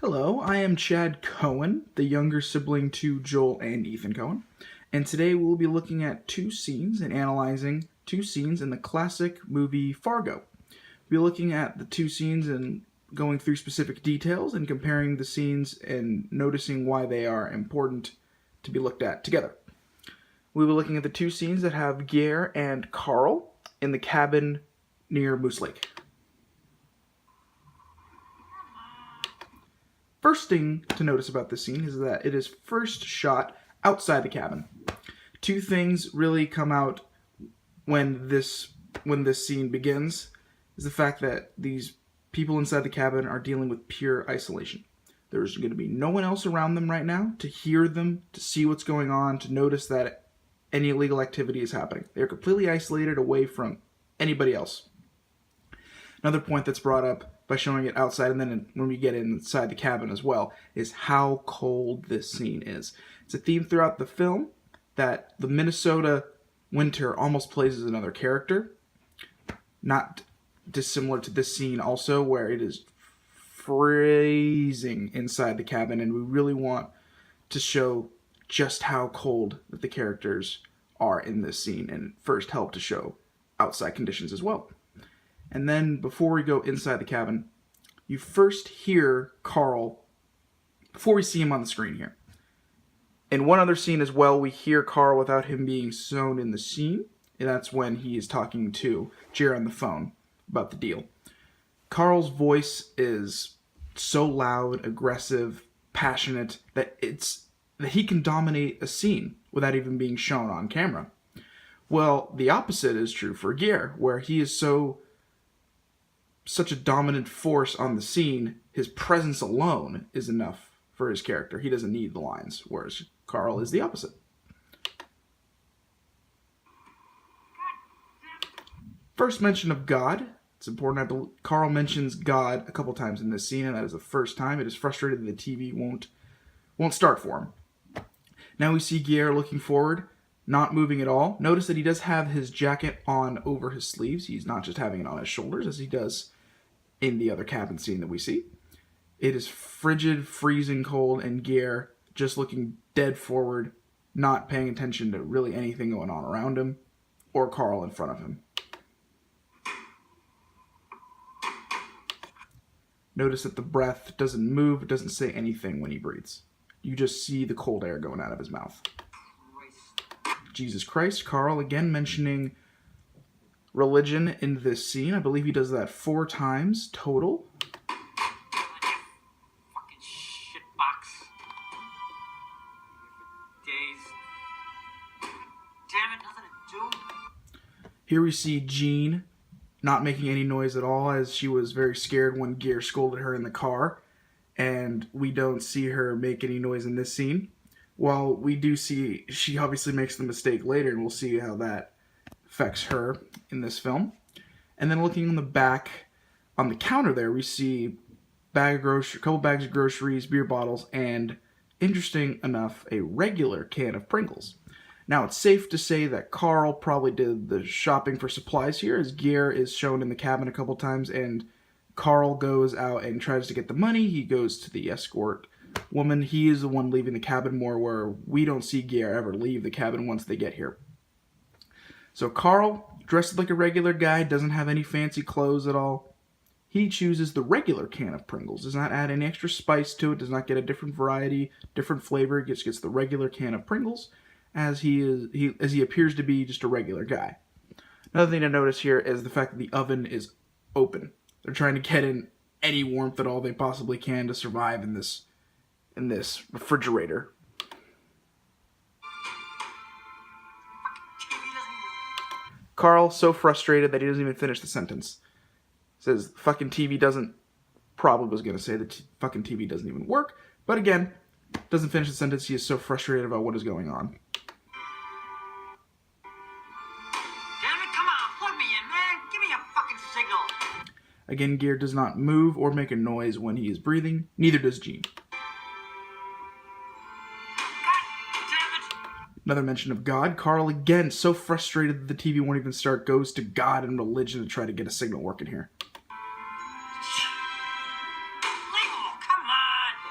Hello, I am Chad Cohen, the younger sibling to Joel and Ethan Cohen, and today we'll be looking at two scenes and analyzing two scenes in the classic movie Fargo. We'll be looking at the two scenes and going through specific details and comparing the scenes and noticing why they are important to be looked at together. We'll be looking at the two scenes that have Gare and Carl in the cabin near Moose Lake. First thing to notice about this scene is that it is first shot outside the cabin. Two things really come out when this scene begins is the fact that these people inside the cabin are dealing with pure isolation. There's going to be no one else around them right now to hear them, to see what's going on, to notice that any illegal activity is happening. They're completely isolated away from anybody else. Another point that's brought up by showing it outside, and then when we get inside the cabin as well, is how cold this scene is. It's a theme throughout the film that the Minnesota winter almost plays as another character, not dissimilar to this scene also, where it is freezing inside the cabin, and we really want to show just how cold that the characters are in this scene, and first help to show outside conditions as well. And then, before we go inside the cabin, you first hear Carl, before we see him on the screen here. In one other scene as well, we hear Carl without him being shown in the scene, and that's when he is talking to Jer on the phone about the deal. Carl's voice is so loud, aggressive, passionate, that he can dominate a scene without even being shown on camera. Well, the opposite is true for Gare, where he is such a dominant force on the scene, his presence alone is enough for his character. He doesn't need the lines, whereas Carl is the opposite. First mention of God. It's important. Carl mentions God a couple times in this scene, and that is the first time. It is frustrated that the TV won't start for him. Now we see Gare looking forward, not moving at all. Notice that he does have his jacket on over his sleeves. He's not just having it on his shoulders as he does in the other cabin scene that we see. It is frigid, freezing cold, and Gare just looking dead forward, not paying attention to really anything going on around him or Carl in front of him. Notice that the breath doesn't move, it doesn't say anything when he breathes. You just see the cold air going out of his mouth. Jesus Christ. Carl again mentioning religion in this scene. I believe he does that 4 times total. Fucking shitbox. Days. Damn it, nothing to do. Here we see Jean not making any noise at all, as she was very scared when Gare scolded her in the car. And we don't see her make any noise in this scene. Well, we do see she obviously makes the mistake later, and we'll see how that affects her in this film. And then looking on the back, on the counter there, we see a couple bags of groceries, beer bottles, and, interesting enough, a regular can of Pringles. Now, it's safe to say that Carl probably did the shopping for supplies here, as Gare is shown in the cabin a couple times, and Carl goes out and tries to get the money. He goes to the escort woman. He is the one leaving the cabin more, where we don't see Gare ever leave the cabin once they get here. So Carl, dressed like a regular guy, doesn't have any fancy clothes at all. He chooses the regular can of Pringles, does not add any extra spice to it, does not get a different variety, different flavor. He just gets the regular can of Pringles, as he appears to be just a regular guy. Another thing to notice here is the fact that the oven is open. They're trying to get in any warmth at all they possibly can to survive in this refrigerator. Carl, so frustrated that he doesn't even finish the sentence. Says, fucking TV doesn't, probably was going to say that fucking TV doesn't even work, but again, doesn't finish the sentence. He is so frustrated about what is going on. Damn it, come on, plug me in, man. Give me a fucking signal. Again, Gare does not move or make a noise when he is breathing. Neither does Jean. Another mention of God. Carl, again, so frustrated that the TV won't even start, goes to God and religion to try to get a signal working here. Come on!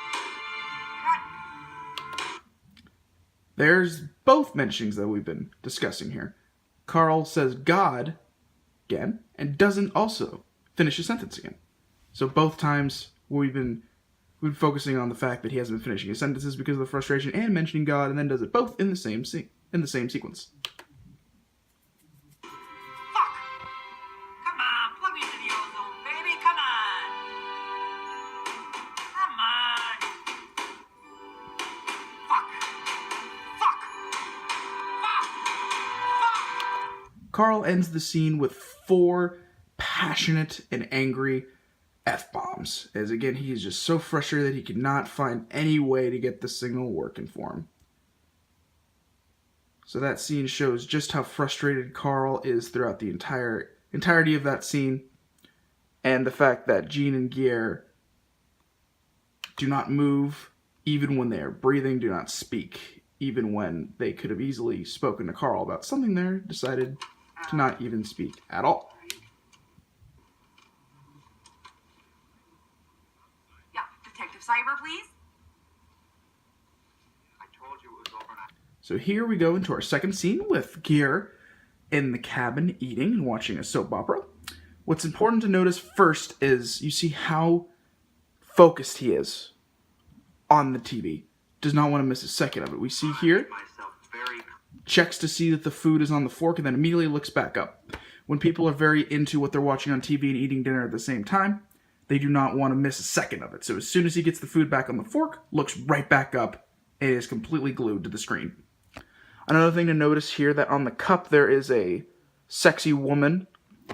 There's both mentionings that we've been discussing here. Carl says God again and doesn't also finish his sentence again. So both times we've been focusing on the fact that he hasn't been finishing his sentences because of the frustration and mentioning God, and then does it both in the same sequence. Fuck! Come on, plug me into the ozone, baby. Come on. Come on. Fuck. Fuck. Fuck. Fuck. Carl ends the scene with 4 passionate and angry F-bombs, as again he is just so frustrated that he cannot find any way to get the signal working for him. So that scene shows just how frustrated Carl is throughout the entirety of that scene, and the fact that Jean and Gier do not move even when they are breathing, do not speak even when they could have easily spoken to Carl about something there, decided to not even speak at all. Cyber, please. I told you it was overnight. So here we go into our second scene with Gier in the cabin eating and watching a soap opera. What's important to notice first is you see how focused he is on the TV. Does not want to miss a second of it. We see here, checks to see that the food is on the fork and then immediately looks back up. When people are very into what they're watching on TV and eating dinner at the same time, they do not want to miss a second of it. So as soon as he gets the food back on the fork, looks right back up and is completely glued to the screen. Another thing to notice here, that on the cup there is a sexy woman,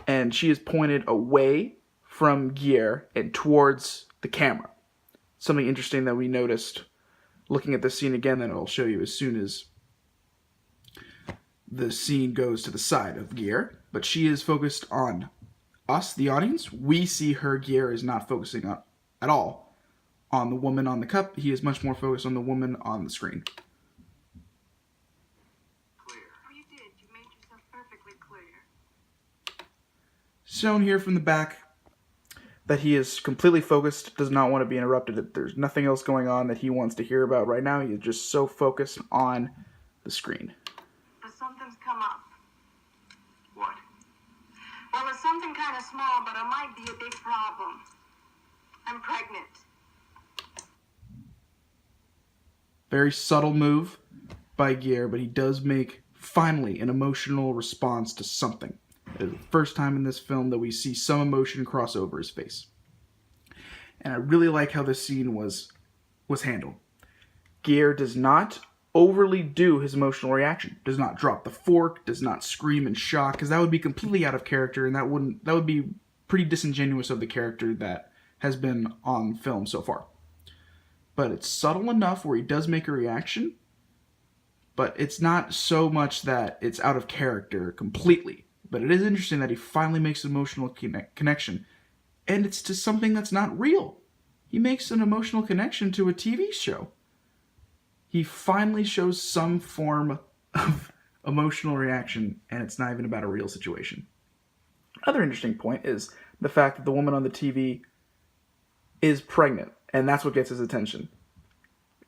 and she is pointed away from Gier and towards the camera. Something interesting that we noticed looking at this scene again that I'll show you as soon as the scene goes to the side of Gier. But she is focused on us, the audience. We see her. Gier is not focusing on at all on the woman on the cup. He is much more focused on the woman on the screen. Clear. Oh, you did. You made yourself perfectly clear. Shown here from the back that he is completely focused, does not want to be interrupted. There's nothing else going on that he wants to hear about right now. He is just so focused on the screen. But something's come up. What? Well, it's something kind of small, but it might be a big problem. I'm pregnant. Very subtle move by Gier, but he does make, finally, an emotional response to something. It is the first time in this film that we see some emotion cross over his face. And I really like how this scene was handled. Gier does not overly do his emotional reaction. Does not drop the fork, does not scream in shock, because that would be completely out of character, and that would be pretty disingenuous of the character that has been on film so far. But it's subtle enough where he does make a reaction, but it's not so much that it's out of character completely. But it is interesting that he finally makes an emotional connection, and it's to something that's not real. He makes an emotional connection to a TV show. He finally shows some form of emotional reaction, and it's not even about a real situation. Another interesting point is the fact that the woman on the TV is pregnant, and that's what gets his attention.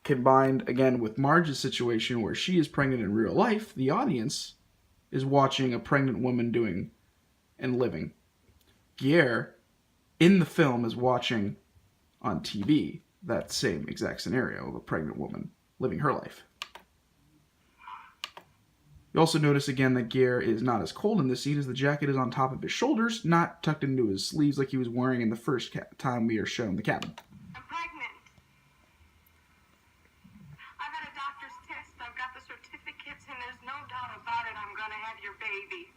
Combined, again, with Marge's situation where she is pregnant in real life, the audience is watching a pregnant woman doing and living. Gier, in the film, is watching on TV that same exact scenario of a pregnant woman living her life. You also notice again that Gier is not as cold in this scene as the jacket is on top of his shoulders, not tucked into his sleeves like he was wearing in the first time we are shown the cabin. I'm pregnant. I've had a doctor's test. I've got the certificates, and there's no doubt about it. I'm gonna have your baby.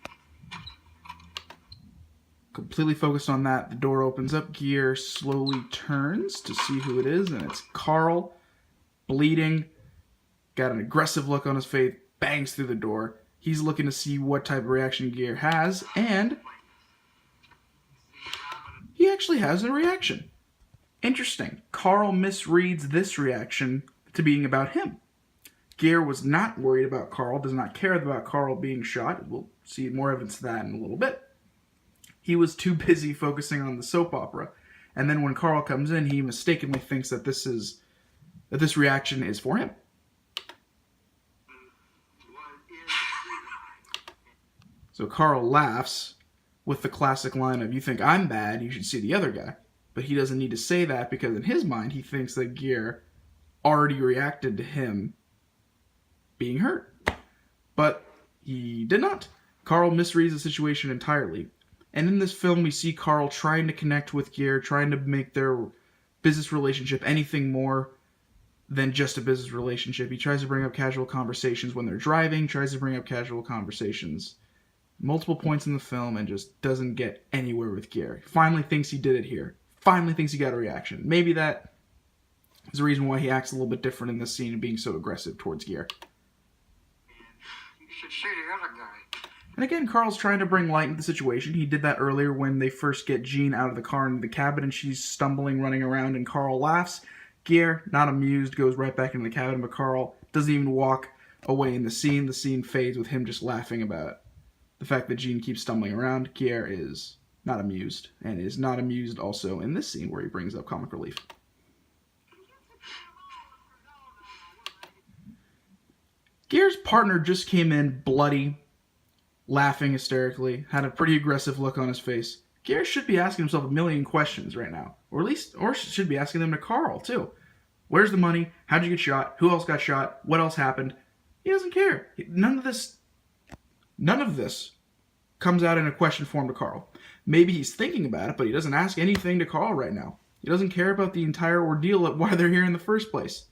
Completely focused on that, the door opens up. Gier slowly turns to see who it is, and it's Carl, bleeding, got an aggressive look on his face, bangs through the door. He's looking to see what type of reaction Gier has, and he actually has a reaction. Interesting. Carl misreads this reaction to being about him. Gier was not worried about Carl, does not care about Carl being shot. We'll see more evidence of that in a little bit. He was too busy focusing on the soap opera. And then when Carl comes in, he mistakenly thinks that this reaction is for him. So Carl laughs with the classic line of, "You think I'm bad, you should see the other guy." But he doesn't need to say that because in his mind, he thinks that Gere already reacted to him being hurt. But he did not. Carl misreads the situation entirely. And in this film, we see Carl trying to connect with Gere, trying to make their business relationship anything more than just a business relationship. He tries to bring up casual conversations when they're driving, tries to bring up casual conversations multiple points in the film, and just doesn't get anywhere with Gere. Finally thinks he did it here. Finally thinks he got a reaction. Maybe that is the reason why he acts a little bit different in this scene and being so aggressive towards Gere. You should see the other guy. And again, Carl's trying to bring light into the situation. He did that earlier when they first get Jean out of the car into the cabin and she's stumbling, running around, and Carl laughs. Gere, not amused, goes right back into the cabin, but Carl doesn't even walk away in the scene. The scene fades with him just laughing about the fact that Jean keeps stumbling around. Gere is not amused, and is not amused also in this scene where he brings up comic relief. Gere's partner just came in bloody, laughing hysterically, had a pretty aggressive look on his face. Gere should be asking himself a million questions right now, or should be asking them to Carl too. Where's the money? How'd you get shot? Who else got shot? What else happened? He doesn't care. None of this comes out in a question form to Carl. Maybe he's thinking about it, but he doesn't ask anything to Carl right now. He doesn't care about the entire ordeal of why they're here in the first place.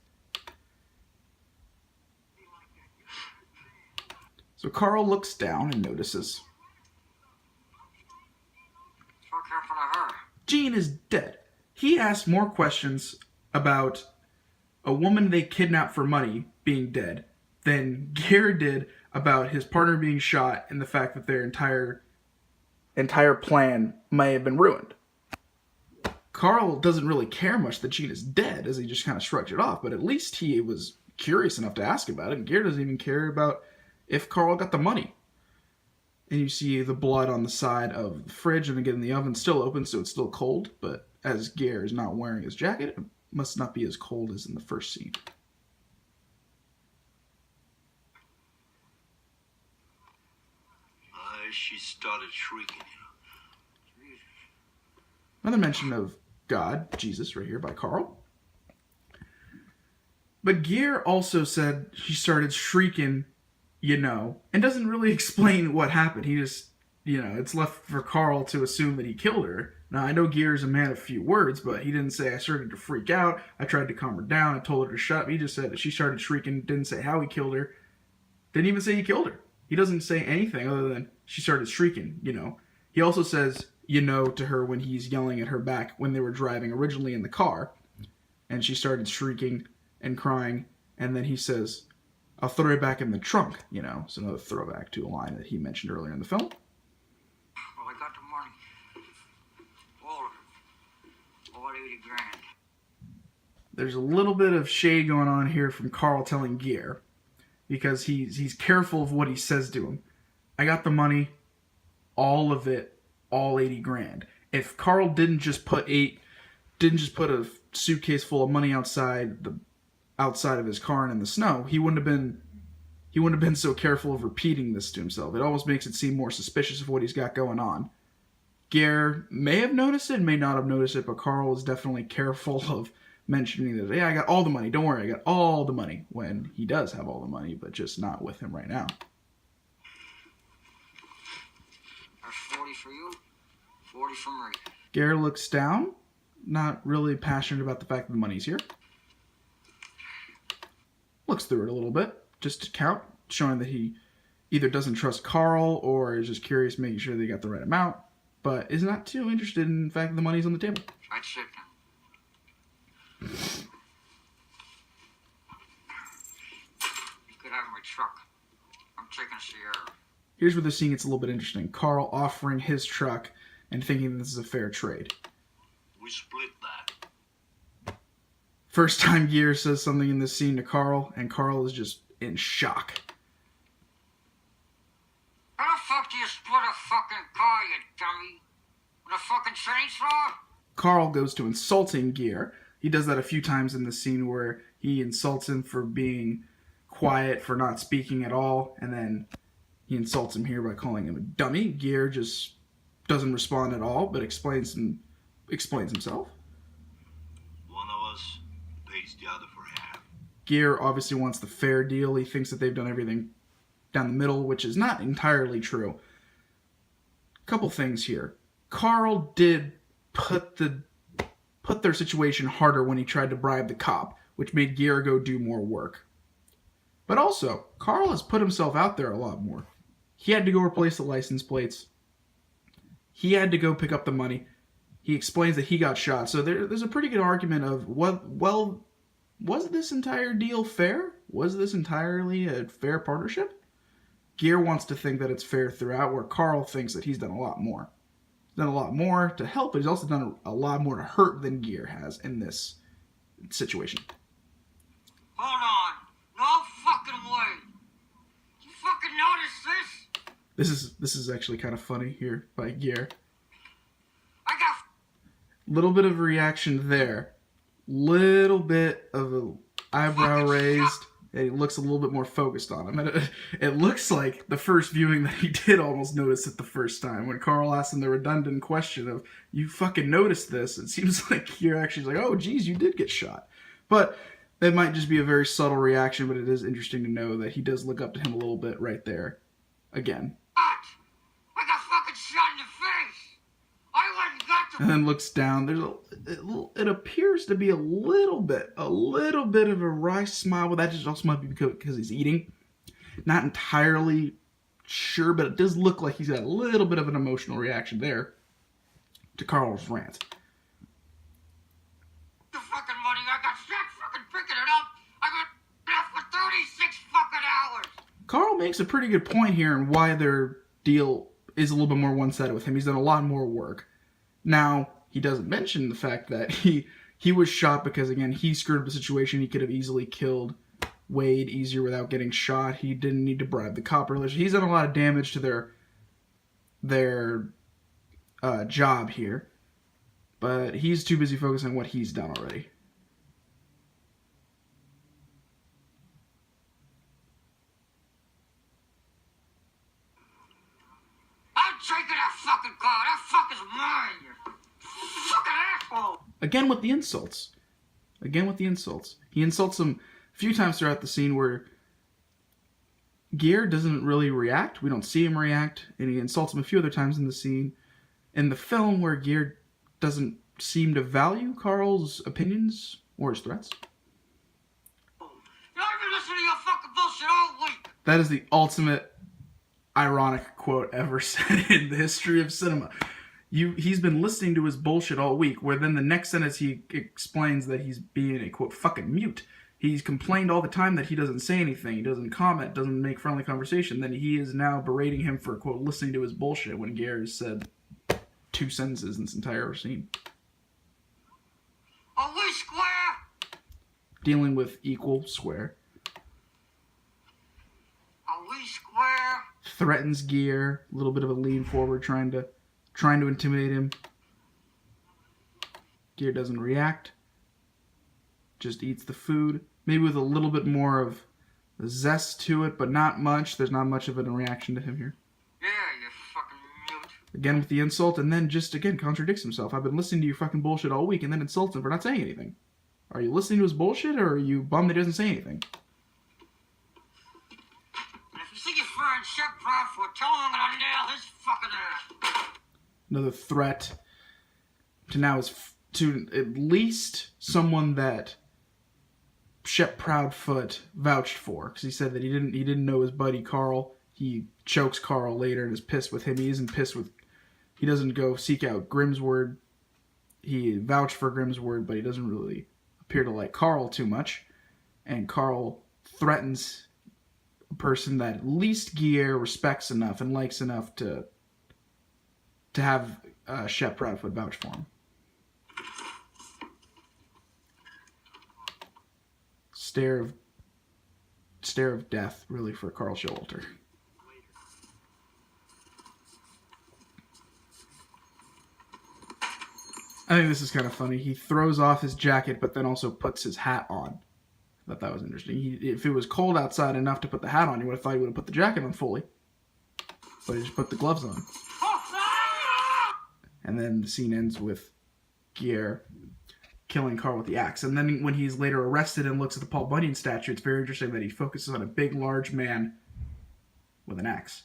So Carl looks down and notices What happened to her? Jean is dead. He asked more questions about a woman they kidnapped for money being dead than Gere did about his partner being shot and the fact that their entire plan may have been ruined. Carl doesn't really care much that Jean is dead, as he just kind of shrugs it off, but at least he was curious enough to ask about it, and Gere doesn't even care about if Carl got the money. And you see the blood on the side of the fridge, and again, the oven's still open, so it's still cold, but as Gere is not wearing his jacket, it must not be as cold as in the first scene. She started shrieking, Another mention of God, Jesus, right here by Carl. But Gere also said she started shrieking, and doesn't really explain what happened. He just, it's left for Carl to assume that he killed her. Now, I know Gere's a man of few words, but he didn't say I started to freak out, I tried to calm her down, I told her to shut up. He just said that she started shrieking, didn't say how he killed her, didn't even say he killed her. He doesn't say anything other than she started shrieking, He also says, to her when he's yelling at her back when they were driving originally in the car. And she started shrieking and crying. And then he says, I'll throw it back in the trunk, It's another throwback to a line that he mentioned earlier in the film. Well, I got the money. All of it. All 80 grand. There's a little bit of shade going on here from Carl telling Gere, because he's careful of what he says to him. I got the money, all of it, all 80 grand. If Carl didn't just put a suitcase full of money outside of his car and in the snow, he wouldn't have been so careful of repeating this to himself. It almost makes it seem more suspicious of what he's got going on. Gere may have noticed it, may not have noticed it, but Carl is definitely careful of mentioning that, I got all the money, don't worry, I got all the money, when he does have all the money, but just not with him right now. That's 40 for you, 40 for me. Gere looks down, not really passionate about the fact that the money's here. Looks through it a little bit, just to count, showing that he either doesn't trust Carl or is just curious, making sure they got the right amount, but is not too interested in the fact that the money's on the table. That's it now. You could have my truck. I'm taking Sierra. Here's where the scene gets a little bit interesting. Carl offering his truck and thinking this is a fair trade. We split that. First time Gere says something in this scene to Carl, and Carl is just in shock. How the fuck do you split a fucking car, you dummy? With a fucking chainsaw? Carl goes to insulting Gere. He does that a few times in the scene where he insults him for being quiet, for not speaking at all, and then He insults him here by calling him a dummy. Gear just doesn't respond at all, but explains himself. One of us pays the other for half. Gear obviously wants the fair deal. He thinks that they've done everything down the middle, which is not entirely true. Couple things here. Carl did put their situation harder when he tried to bribe the cop, which made Gear go do more work. But also, Carl has put himself out there a lot more. He had to go replace the license plates. He had to go pick up the money. He explains that he got shot. So there's a pretty good argument of, well, was this entire deal fair? Was this entirely a fair partnership? Gear wants to think that it's fair throughout, where Carl thinks that he's done a lot more. He's done a lot more to help, but he's also done a lot more to hurt than Gear has in this situation. Hold on. No fucking way. You fucking notice this? This is actually kind of funny here by Gear. I got Little bit of a reaction there. Little bit of an eyebrow raised. And he looks a little bit more focused on him. And it looks like the first viewing that he did almost notice it the first time. When Carl asked him the redundant question of, you fucking noticed this, it seems like you're actually like, oh, geez, you did get shot. But it might just be a very subtle reaction, but it is interesting to know that he does look up to him a little bit right there. Again. I got fucking shot in the face. I went and got the... And then looks down. It appears to be a little bit of a wry smile, but that just also might be because he's eating. Not entirely sure, but it does look like he's got a little bit of an emotional reaction there to Carl's rant. The fucking money. I got shot fucking picking it up. I got left for 36 fucking hours. Carl makes a pretty good point here on why their deal is a little bit more one-sided with him. He's done a lot more work. Now, he doesn't mention the fact that he was shot because, again, he screwed up the situation. He could have easily killed Wade easier without getting shot. He didn't need to bribe the cop earlier. He's done a lot of damage to their job here. But he's too busy focusing on what he's done already. I'm taking that fucking car. That fuck is mine. You fucking asshole. Again with the insults. He insults him a few times throughout the scene where Gear doesn't really react. We don't see him react. And he insults him a few other times in the scene. In the film where Gear doesn't seem to value Carl's opinions or his threats. I've been listening to your fucking bullshit all week. That is the ultimate ironic quote ever said in the history of cinema. He's been listening to his bullshit all week, where then the next sentence he explains that he's being a, quote, fucking mute. He's complained all the time that he doesn't say anything, he doesn't comment, doesn't make friendly conversation. Then he is now berating him for, quote, listening to his bullshit when Gary said 2 sentences in this entire scene. Are we square? Dealing with equal square. Are we square? Threatens Gear, a little bit of a lean forward, trying to intimidate him. Gear doesn't react. Just eats the food. Maybe with a little bit more of zest to it, but not much. There's not much of a reaction to him here. Yeah, you fucking mute. Again with the insult, and then just, again, contradicts himself. I've been listening to your fucking bullshit all week, and then insults him for not saying anything. Are you listening to his bullshit, or are you bummed that he doesn't say anything? And if you see your friend Shep Bradford, tell him I'm gonna nail his fucking ass. Another threat to now is to at least someone that Shep Proudfoot vouched for, because he said that he didn't know his buddy Carl. He chokes Carl later and is pissed with him. He isn't pissed with. He doesn't go seek out Grimsword. He vouched for Grimsword, but he doesn't really appear to like Carl too much. And Carl threatens a person that at least Gear respects enough and likes enough to have Shep Proudfoot vouch for him. Stare of death, really, for Carl Showalter. I think this is kind of funny. He throws off his jacket, but then also puts his hat on. I thought that was interesting. If it was cold outside enough to put the hat on, you would have thought he would have put the jacket on fully. but he just put the gloves on. And then the scene ends with Gear killing Carl with the axe. And then when he's later arrested and looks at the Paul Bunyan statue, it's very interesting that he focuses on a big, large man with an axe.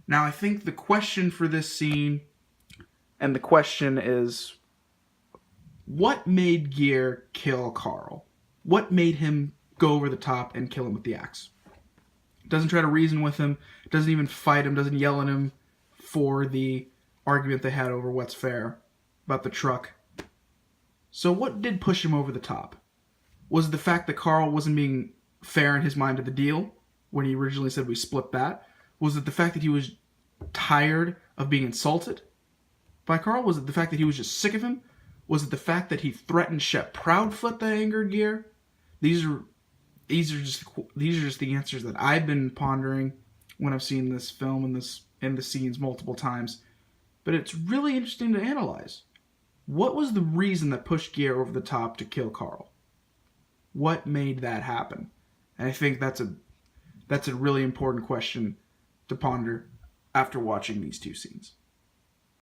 Now, I think the question for this scene, and the question is, what made Gear kill Carl? What made him go over the top and kill him with the axe? Doesn't try to reason with him, doesn't even fight him, doesn't yell at him for the argument they had over what's fair about the truck. So what did push him over the top? Was it the fact that Carl wasn't being fair in his mind to the deal when he originally said we split that? Was it the fact that he was tired of being insulted by Carl? Was it the fact that he was just sick of him? Was it the fact that he threatened Shep Proudfoot that angered Gear? These are just the answers that I've been pondering when I've seen this film and the scenes multiple times. But it's really interesting to analyze. What was the reason that pushed Gear over the top to kill Carl? What made that happen? And I think that's a really important question to ponder after watching these two scenes.